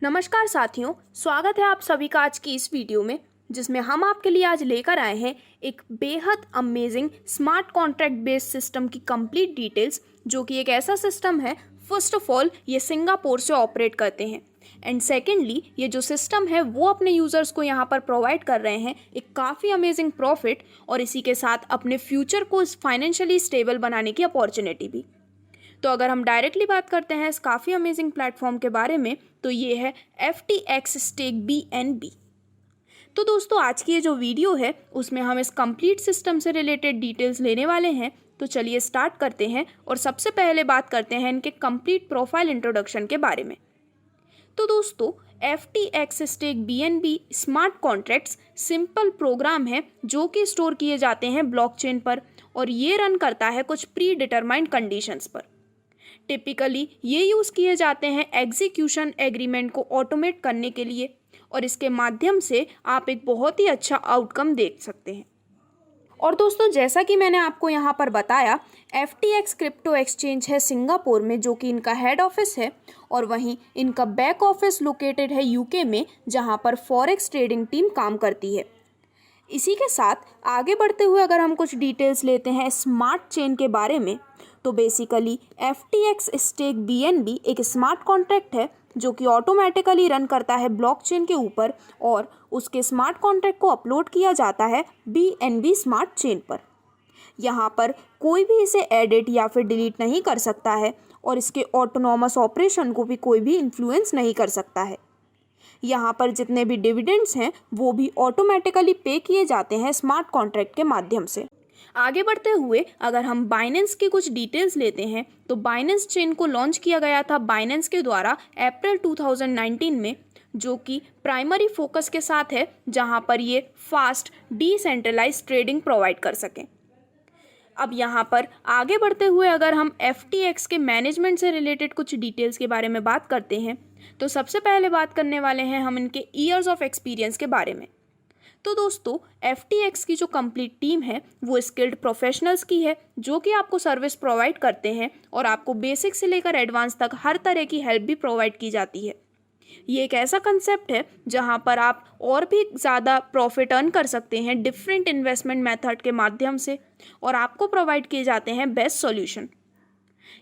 नमस्कार साथियों, स्वागत है आप सभी का आज की इस वीडियो में, जिसमें हम आपके लिए आज लेकर आए हैं एक बेहद amazing smart contract based system की कंप्लीट डिटेल्स, जो कि एक ऐसा सिस्टम है। फर्स्ट ऑफ ऑल, ये सिंगापुर से ऑपरेट करते हैं एंड सेकेंडली, ये जो सिस्टम है वो अपने यूज़र्स को यहाँ पर प्रोवाइड कर रहे हैं एक काफ़ी अमेजिंग प्रॉफिट और इसी के साथ अपने फ्यूचर को फाइनेंशियली स्टेबल बनाने की अपॉर्चुनिटी भी। तो अगर हम डायरेक्टली बात करते हैं इस काफ़ी अमेजिंग प्लेटफॉर्म के बारे में, तो ये है FTX स्टेक BNB। तो दोस्तों, आज की ये जो वीडियो है उसमें हम इस कंप्लीट सिस्टम से रिलेटेड डिटेल्स लेने वाले हैं। तो चलिए स्टार्ट करते हैं और सबसे पहले बात करते हैं इनके कंप्लीट प्रोफाइल इंट्रोडक्शन के बारे में। तो दोस्तों, FTX stake BNB smart contracts simple program है जो कि स्टोर किए जाते हैं ब्लॉकचेन पर और ये रन करता है कुछ प्री डिटरमाइंड कंडीशंस पर। टिपिकली ये यूज़ किए जाते हैं एग्जीक्यूशन एग्रीमेंट को ऑटोमेट करने के लिए और इसके माध्यम से आप एक बहुत ही अच्छा आउटकम देख सकते हैं। और दोस्तों, जैसा कि मैंने आपको यहाँ पर बताया, FTX क्रिप्टो एक्सचेंज है सिंगापुर में, जो कि इनका हेड ऑफिस है, और वहीं इनका बैक ऑफिस लोकेटेड है UK में, जहाँ पर फॉरेक्स ट्रेडिंग टीम काम करती है। इसी के साथ आगे बढ़ते हुए अगर हम कुछ डिटेल्स लेते हैं स्मार्ट चेन के बारे में, तो बेसिकली FTX स्टेक BNB एक स्मार्ट कॉन्ट्रैक्ट है जो कि ऑटोमेटिकली रन करता है ब्लॉकचेन के ऊपर और उसके स्मार्ट कॉन्ट्रैक्ट को अपलोड किया जाता है BNB स्मार्ट चेन पर। यहाँ पर कोई भी इसे एडिट या फिर डिलीट नहीं कर सकता है और इसके ऑटोनॉमस ऑपरेशन को भी कोई भी इन्फ्लुएंस नहीं कर सकता है। यहाँ पर जितने भी डिविडेंड्स हैं वो भी ऑटोमेटिकली पे किए जाते हैं स्मार्ट कॉन्ट्रैक्ट के माध्यम से। आगे बढ़ते हुए अगर हम बाइनेंस की कुछ डिटेल्स लेते हैं, तो बाइनेंस चेन को लॉन्च किया गया था बाइनेंस के द्वारा अप्रैल 2019 में, जो कि प्राइमरी फोकस के साथ है जहाँ पर ये फास्ट डिसेंट्रलाइज्ड ट्रेडिंग प्रोवाइड कर सकें। अब यहाँ पर आगे बढ़ते हुए अगर हम FTX के मैनेजमेंट से रिलेटेड कुछ डिटेल्स के बारे में बात करते हैं, तो सबसे पहले बात करने वाले हैं हम इनके ईयर्स ऑफ एक्सपीरियंस के बारे में। तो दोस्तों, FTX की जो कंप्लीट टीम है वो स्किल्ड प्रोफेशनल्स की है जो कि आपको सर्विस प्रोवाइड करते हैं और आपको बेसिक से लेकर एडवांस तक हर तरह की हेल्प भी प्रोवाइड की जाती है। ये एक ऐसा कंसेप्ट है जहां पर आप और भी ज़्यादा प्रॉफिट अर्न कर सकते हैं डिफरेंट इन्वेस्टमेंट मेथड के माध्यम से और आपको प्रोवाइड किए जाते हैं बेस्ट सॉल्यूशन।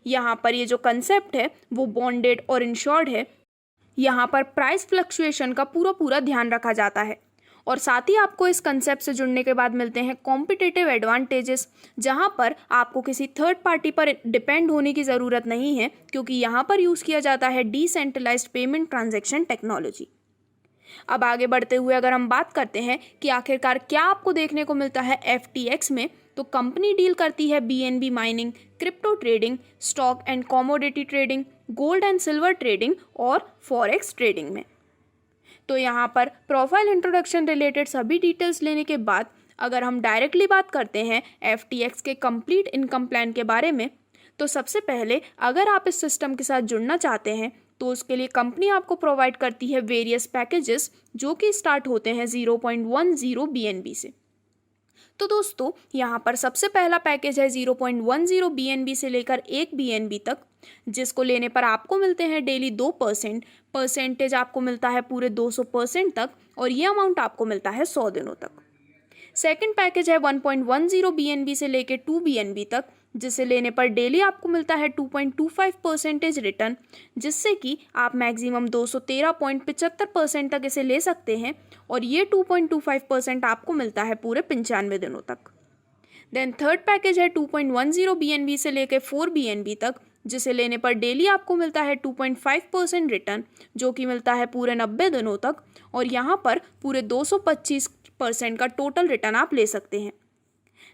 यहाँ पर ये जो कंसेप्ट है वो बॉन्डेड और इंश्योर्ड है। यहाँ पर प्राइस फ्लक्चुएशन का पूरा ध्यान रखा जाता है और साथ ही आपको इस कंसेप्ट से जुड़ने के बाद मिलते हैं कॉम्पिटिटिव एडवांटेजेस, जहां पर आपको किसी थर्ड पार्टी पर डिपेंड होने की ज़रूरत नहीं है, क्योंकि यहाँ पर यूज़ किया जाता है डिसेंट्रलाइज्ड पेमेंट ट्रांजैक्शन टेक्नोलॉजी। अब आगे बढ़ते हुए अगर हम बात करते हैं कि आखिरकार क्या आपको देखने को मिलता है FTX में, तो कंपनी डील करती है BNB mining, crypto trading, stock and commodity trading, gold and silver trading और फॉरेक्स ट्रेडिंग में। तो यहाँ पर प्रोफाइल इंट्रोडक्शन रिलेटेड सभी डिटेल्स लेने के बाद अगर हम डायरेक्टली बात करते हैं FTX के कंप्लीट इनकम प्लान के बारे में, तो सबसे पहले अगर आप इस सिस्टम के साथ जुड़ना चाहते हैं तो उसके लिए कंपनी आपको प्रोवाइड करती है वेरियस पैकेजेस जो कि स्टार्ट होते हैं 0.10 BNB से। तो दोस्तों, यहाँ पर सबसे पहला पैकेज है 0.10 BNB से लेकर 1 BNB तक, जिसको लेने पर आपको मिलते हैं डेली 2%, परसेंटेज आपको मिलता है पूरे 200% तक और ये अमाउंट आपको मिलता है 100 दिनों तक। सेकंड पैकेज है 1.10 BNB से लेकर 2 BNB तक, जिसे लेने पर डेली आपको मिलता है 2.25% रिटर्न, जिससे कि आप मैक्सिमम 213.75% तक इसे ले सकते हैं और ये 2.25% आपको मिलता है पूरे 95 दिनों तक। देन थर्ड पैकेज है 2.10 BNB से लेकर 4 BNB तक, जिसे लेने पर डेली आपको मिलता है 2.5% रिटर्न, जो कि मिलता है पूरे 90 दिनों तक और यहाँ पर पूरे 225% का टोटल रिटर्न आप ले सकते हैं।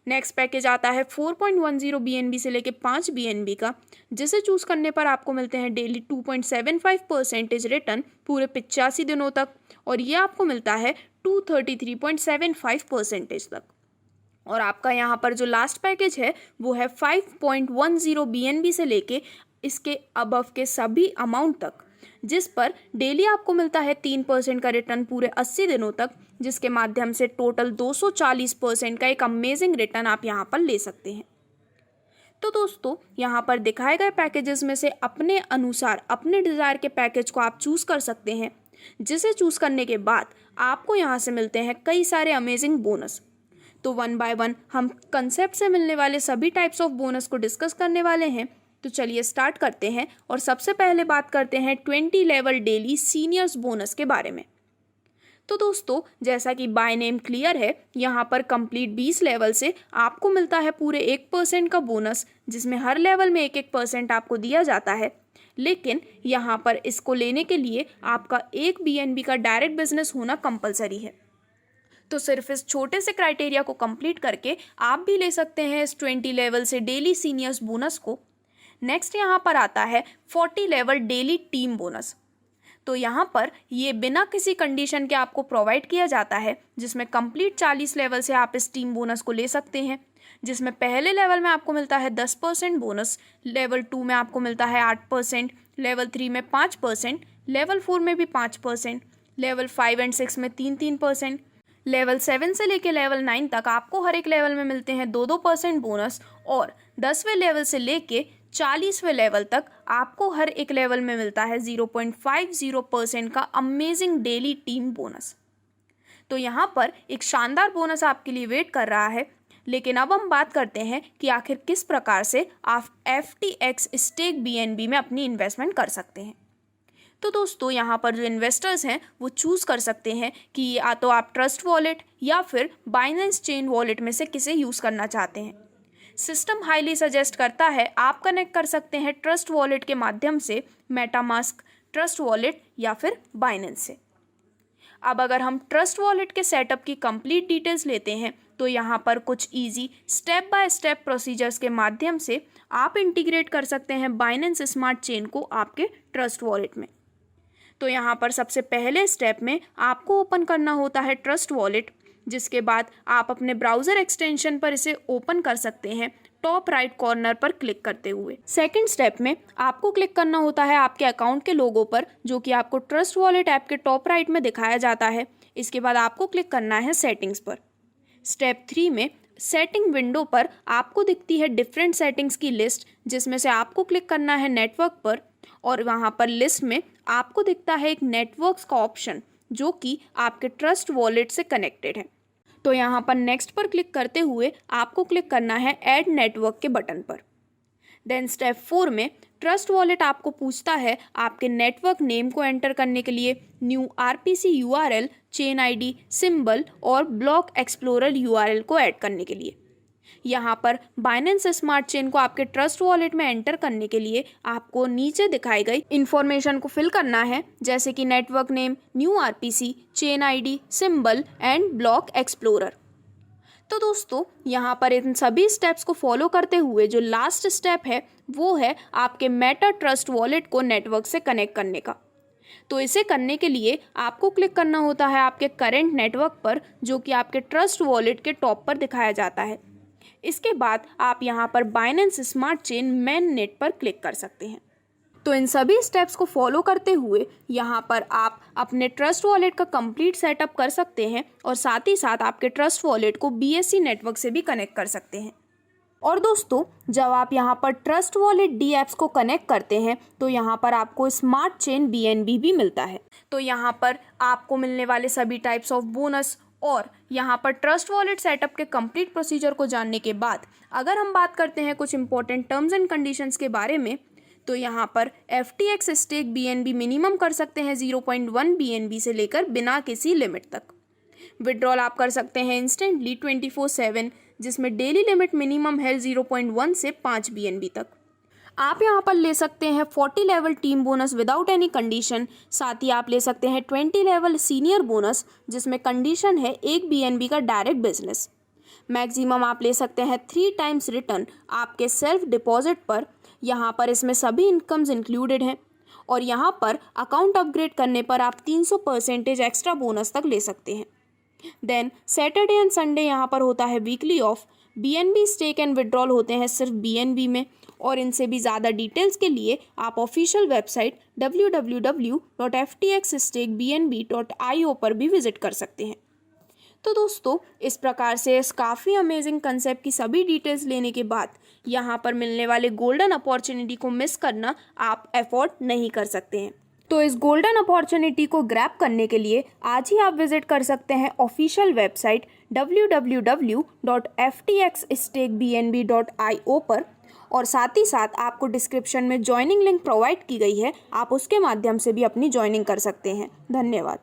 नेक्स्ट पैकेज आता है 4.10 BNB से लेकर 5 BNB का, जिसे चूज़ करने पर आपको मिलते हैं डेली 2.75% रिटर्न पूरे 85 दिनों तक और ये आपको मिलता है 233.75% तक। और आपका यहाँ पर जो लास्ट पैकेज है वो है 5.10 BNB से लेके इसके अबव के सभी अमाउंट तक, जिस पर डेली आपको मिलता है 3% का रिटर्न पूरे 80 दिनों तक, जिसके माध्यम से टोटल 240% का एक अमेजिंग रिटर्न आप यहाँ पर ले सकते हैं। तो दोस्तों यहाँ पर दिखाए गए पैकेजेस में से अपने अनुसार अपने डिज़ायर के पैकेज को आप चूज़ कर सकते हैं, जिसे चूज़ करने के बाद आपको यहाँ से मिलते हैं कई सारे अमेजिंग बोनस। तो वन बाय वन हम कंसेप्ट से मिलने वाले सभी टाइप्स ऑफ बोनस को डिस्कस करने वाले हैं। तो चलिए स्टार्ट करते हैं और सबसे पहले बात करते हैं 20 लेवल डेली सीनियर्स बोनस के बारे में। तो दोस्तों जैसा कि बाय नेम क्लियर है, यहाँ पर कंप्लीट 20 लेवल से आपको मिलता है पूरे 1% का बोनस, जिसमें हर लेवल में 1% आपको दिया जाता है। लेकिन यहाँ पर इसको लेने के लिए आपका एक BNB का डायरेक्ट बिजनेस होना कंपलसरी है। तो सिर्फ इस छोटे से क्राइटेरिया को कंप्लीट करके आप भी ले सकते हैं इस 20 लेवल से डेली सीनियर्स बोनस को। नेक्स्ट यहाँ पर आता है 40 लेवल डेली टीम बोनस। तो यहाँ पर ये बिना किसी कंडीशन के आपको प्रोवाइड किया जाता है, जिसमें कंप्लीट 40 लेवल से आप इस टीम बोनस को ले सकते हैं, जिसमें पहले लेवल में आपको मिलता है 10% बोनस, लेवल 2 में आपको मिलता है 8%, लेवल 3 में 5%, लेवल 4 में भी 5%, लेवल 5 एंड 6 में 3% लेवल 7 से लेकर लेवल 9 तक आपको हर एक लेवल में मिलते हैं 2% बोनस, और 10वें लेवल से लेके 40वें लेवल तक आपको हर एक लेवल में मिलता है 0.50% का अमेजिंग डेली टीम बोनस। तो यहाँ पर एक शानदार बोनस आपके लिए वेट कर रहा है। लेकिन अब हम बात करते हैं कि आखिर किस प्रकार से आप FTX स्टेक BNB में अपनी इन्वेस्टमेंट कर सकते हैं। तो दोस्तों यहाँ पर जो इन्वेस्टर्स हैं वो चूज़ कर सकते हैं कि या तो आप ट्रस्ट वॉलेट या फिर बाइनेंस चेन वॉलेट में से किसे यूज़ करना चाहते हैं। सिस्टम हाईली सजेस्ट करता है आप कनेक्ट कर सकते हैं ट्रस्ट वॉलेट के माध्यम से मेटामास्क, ट्रस्ट वॉलेट या फिर बाइनेंस से। अब अगर हम ट्रस्ट वॉलेट के सेटअप की कंप्लीट डिटेल्स लेते हैं तो यहाँ पर कुछ easy step by step procedures के माध्यम से आप इंटीग्रेट कर सकते हैं बाइनेंस स्मार्ट चेन को आपके ट्रस्ट वॉलेट में। तो यहाँ पर सबसे पहले स्टेप में आपको ओपन करना होता है ट्रस्ट वॉलेट, जिसके बाद आप अपने ब्राउज़र एक्सटेंशन पर इसे ओपन कर सकते हैं टॉप राइट कॉर्नर पर क्लिक करते हुए। सेकंड स्टेप में आपको क्लिक करना होता है आपके अकाउंट के लोगो पर, जो कि आपको ट्रस्ट वॉलेट ऐप के टॉप राइट में दिखाया जाता है। इसके बाद आपको क्लिक करना है सेटिंग्स पर। स्टेप 3 में सेटिंग विंडो पर आपको दिखती है डिफरेंट सेटिंग्स की लिस्ट, जिसमें से आपको क्लिक करना है नेटवर्क पर, और वहाँ पर लिस्ट में आपको दिखता है एक नेटवर्क्स का ऑप्शन, जो कि आपके ट्रस्ट वॉलेट से कनेक्टेड है। तो यहाँ पर नेक्स्ट पर क्लिक करते हुए आपको क्लिक करना है ऐड नेटवर्क के बटन पर। देन स्टेप 4 में ट्रस्ट वॉलेट आपको पूछता है आपके नेटवर्क नेम को एंटर करने के लिए new RPC URL, chain ID, symbol और ब्लॉक एक्सप्लोरर URL को ऐड करने के लिए। यहाँ पर बाइनेंस स्मार्ट चेन को आपके ट्रस्ट वॉलेट में एंटर करने के लिए आपको नीचे दिखाई गई इन्फॉर्मेशन को फिल करना है, जैसे कि network name, new RPC, chain ID, symbol and block explorer. तो दोस्तों यहाँ पर इन सभी स्टेप्स को फॉलो करते हुए जो लास्ट स्टेप है वो है आपके मेटा ट्रस्ट वॉलेट को नेटवर्क से कनेक्ट करने का। तो इसे करने के लिए आपको क्लिक करना होता है आपके करेंट नेटवर्क पर, जो कि आपके ट्रस्ट वॉलेट के टॉप पर दिखाया जाता है। इसके बाद आप यहाँ पर Binance smart chain main net पर क्लिक कर सकते हैं। तो इन सभी स्टेप्स को फॉलो करते हुए यहाँ पर आप अपने ट्रस्ट वॉलेट का कंप्लीट सेटअप कर सकते हैं, और साथ ही साथ आपके ट्रस्ट वॉलेट को BSC नेटवर्क से भी कनेक्ट कर सकते हैं। और दोस्तों जब आप यहाँ पर ट्रस्ट वॉलेट D एप्स को कनेक्ट करते हैं तो यहाँ पर आपको स्मार्ट चेन BNB भी मिलता है। तो यहाँ पर आपको मिलने वाले सभी टाइप्स ऑफ बोनस और यहाँ पर ट्रस्ट वॉलेट सेटअप के कंप्लीट प्रोसीजर को जानने के बाद अगर हम बात करते हैं कुछ इंपॉर्टेंट टर्म्स एंड कंडीशंस के बारे में, तो यहाँ पर FTX स्टेक BNB मिनिमम कर सकते हैं 0.1 BNB से लेकर बिना किसी लिमिट तक। विड्रॉल आप कर सकते हैं इंस्टेंटली 24/7, जिसमें डेली लिमिट मिनिमम है 0.1 से 5 BNB तक। आप यहाँ पर ले सकते हैं 40 level team bonus without any condition. साथ ही आप ले सकते हैं 20 लेवल सीनियर बोनस, जिसमें कंडीशन है 1 BNB का डायरेक्ट बिजनेस। मैक्सिमम आप ले सकते हैं 3 टाइम्स रिटर्न आपके सेल्फ डिपॉजिट पर। यहाँ पर इसमें सभी इनकम्स इंक्लूडेड हैं, और यहाँ पर अकाउंट अपग्रेड करने पर आप 300% एक्स्ट्रा बोनस तक ले सकते हैं। देन सैटरडे एंड संडे यहाँ पर होता है weekly off. BNB stake and withdrawal होते हैं सिर्फ BNB में, और इनसे भी ज़्यादा डिटेल्स के लिए आप ऑफिशियल वेबसाइट www.ftxstakebnb.io पर भी विजिट कर सकते हैं। तो दोस्तों इस प्रकार से इस काफ़ी अमेजिंग कंसेप्ट की सभी डिटेल्स लेने के बाद यहाँ पर मिलने वाले गोल्डन अपॉर्चुनिटी को मिस करना आप अफोर्ड नहीं कर सकते हैं। तो इस गोल्डन अपॉर्चुनिटी को ग्रैब करने के लिए आज ही आप विजिट कर सकते हैं ऑफिशियल वेबसाइट www.ftxstakebnb.io पर, और साथ ही साथ आपको डिस्क्रिप्शन में ज्वाइनिंग लिंक प्रोवाइड की गई है, आप उसके माध्यम से भी अपनी ज्वाइनिंग कर सकते हैं। धन्यवाद।